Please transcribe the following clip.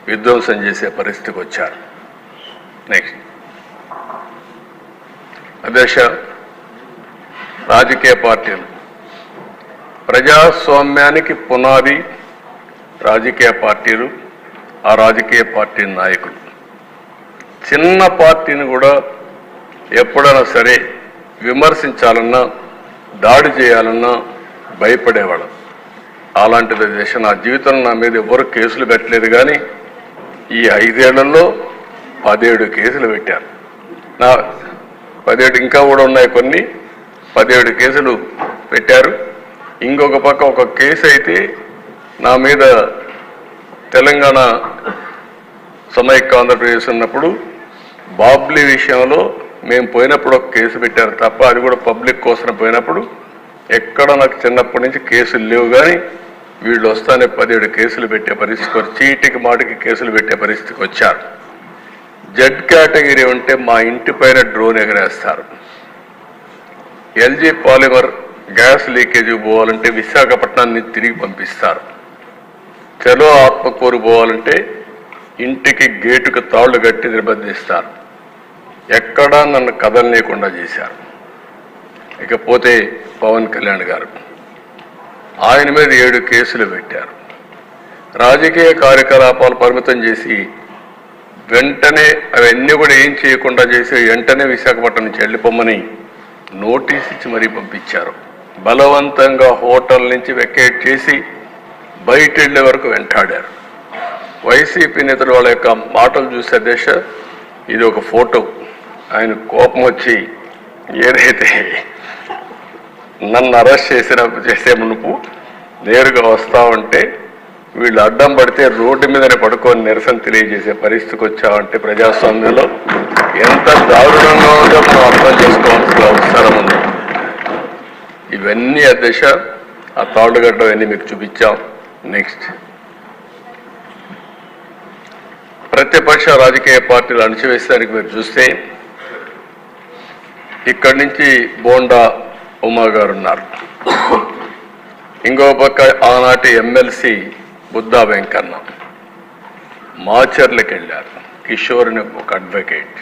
విధ్వంసం చేసే పరిస్థితికి వచ్చారు. నెక్స్ట్ అధ్యక్ష, రాజకీయ పార్టీలు ప్రజాస్వామ్యానికి పునాది రాజకీయ పార్టీలు, ఆ రాజకీయ పార్టీ నాయకులు. చిన్న పార్టీని కూడా ఎప్పుడైనా సరే విమర్శించాలన్నా దాడి చేయాలన్నా భయపడేవాళ్ళం. అలాంటిది దేశ నా జీవితంలో నా మీద ఎవరు కేసులు పెట్టలేదు, కానీ ఈ 5 ఏళ్లలో 17 కేసులు పెట్టారు. నా 17 ఇంకా కూడా ఉన్నాయి, కొన్ని 17 కేసులు పెట్టారు. ఇంకొక పక్క ఒక కేసు అయితే నా మీద తెలంగాణ సమైక్య ఆంధ్రప్రదేశ్ ఉన్నప్పుడు బాబ్లీ విషయంలో మేము పోయినప్పుడు ఒక కేసు పెట్టారు తప్ప, అది కూడా పబ్లిక్ కోసం పోయినప్పుడు ఎక్కడ నాకు చిన్నప్పటి నుంచి కేసులు లేవు. కానీ వీళ్ళు వస్తానే 17 కేసులు పెట్టే పరిస్థితికి, చీటికి మాటికి కేసులు పెట్టే పరిస్థితికి వచ్చారు. జెడ్ కేటగిరీ ఉంటే మా ఇంటి పైన డ్రోన్ ఎగరేస్తారు. ఎల్జీ పాలిమర్ గ్యాస్ లీకేజీ పోవాలంటే విశాఖపట్నాన్ని తిరిగి పంపిస్తారు. చలో ఆత్మకూరు పోవాలంటే ఇంటికి గేటుకు తాళ్లు కట్టి నిర్బంధిస్తారు. ఎక్కడా నన్ను కదలనీయకుండా చేశారు. ఇకపోతే పవన్ కళ్యాణ్ గారు, ఆయన మీద 7 కేసులు పెట్టారు. రాజకీయ కార్యకలాపాలు పరిమితం చేసి వెంటనే అవన్నీ కూడా ఏం చేయకుండా చేసి వెంటనే విశాఖపట్నం నుంచి వెళ్ళిపోమని నోటీస్ ఇచ్చి మరీ పంపించారు. బలవంతంగా హోటల్ నుంచి వెకేట్ చేసి బయట వెళ్లే వరకు వెంటాడారు. వైసీపీ నేతలు వాళ్ళ యొక్క మాటలు చూసే దేశ ఇది ఒక ఫోటో. ఆయన కోపం వచ్చి ఏదైతే నన్ను అరెస్ట్ చేసే మునుపు నేరుగా వస్తా ఉంటే వీళ్ళు అడ్డం పడితే రోడ్డు మీదనే పడుకొని నిరసన తెలియజేసే పరిస్థితికి వచ్చామంటే ప్రజాస్వామ్యంలో ఎంత దారుణంగా ఉందో మనం అర్థం చేసుకోవాల్సిన అవసరం ఉంది. ఇవన్నీ అధ్యక్ష ఆ తాళ్ళుగడ్డ అన్నీ మీకు చూపించాం. నెక్స్ట్ ప్రతిపక్ష రాజకీయ పార్టీలు అణచివేసేదానికి మీరు చూస్తే ఇక్కడి నుంచి బోండా ఉమా గారు ఉన్నారు. ఇంకో పక్క ఆనాటి ఎమ్మెల్సీ బుద్ధా వెంకన్న మాచర్లకు వెళ్ళారు. కిషోర్ అని ఒక అడ్వకేట్.